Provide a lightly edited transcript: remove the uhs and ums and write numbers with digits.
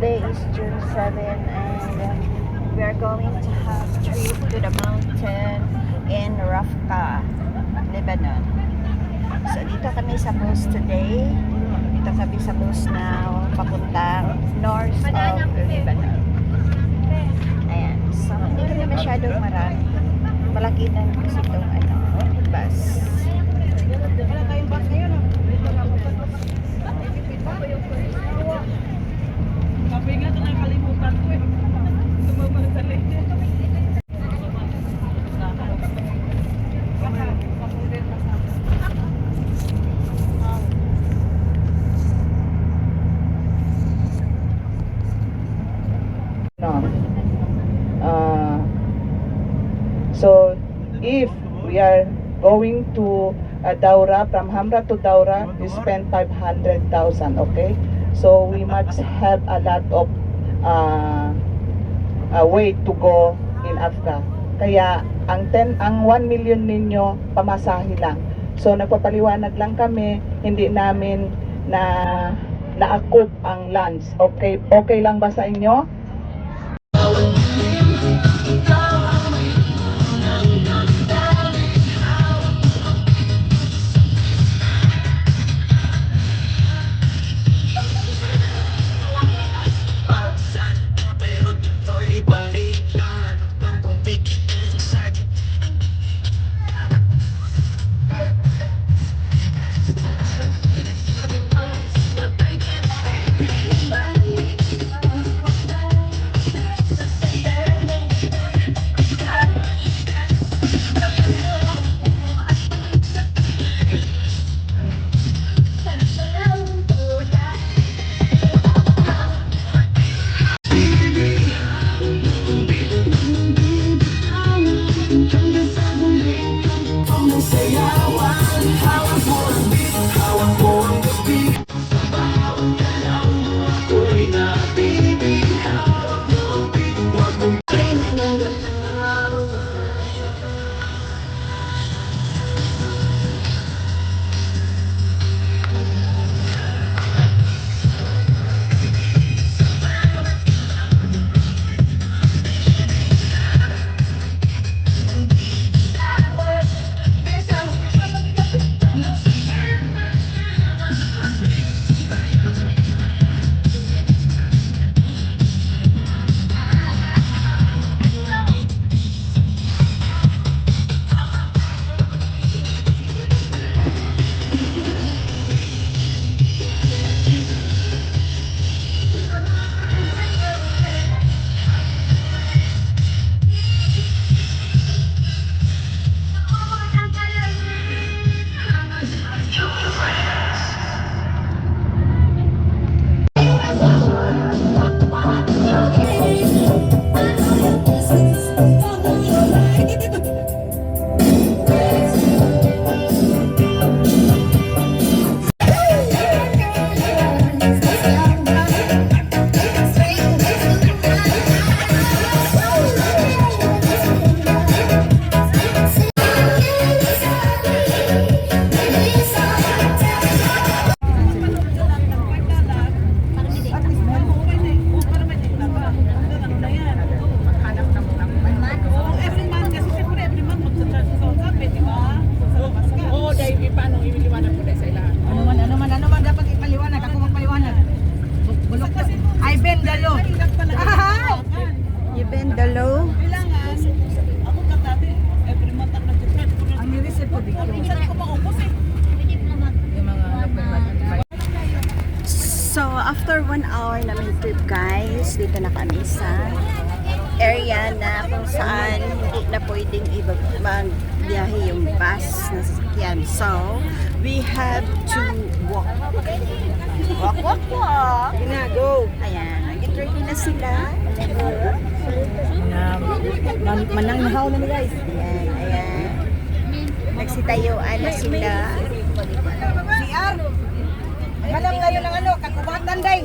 Today is June 7 and we are going to have a trip to the mountain in Rafqa, Lebanon. So dito kami sa bus today. Dito kami sa bus na papuntang north of Lebanon. Ayan. So hindi kami masyadong marami. Malaki na kasi itong bus. Wala tayong bus ngayon. Sabi nga ito nakalimutan ko eh. Tumabalik. So if we are going to Daura, from Hamra to Daura, we spend 500,000, okay? So we must have a lot of way to go in Africa. Kaya ang 1 million ninyo pamasahe lang. So nagpapaliwanag lang kami, hindi namin na-akup ang lunch. Okay, okay lang ba sa inyo? So after 1 hour namin trip guys, dito na kami sa area na kung saan hindi na pwedeng magbiyahe yung bus na sasakyan. So we have to walk. Walk. Go! Ayan, get ready na sila. Mananghaw na guys. Ayan. Nagsitayuan na sila. CR! Malam kayo ng kakubatan day!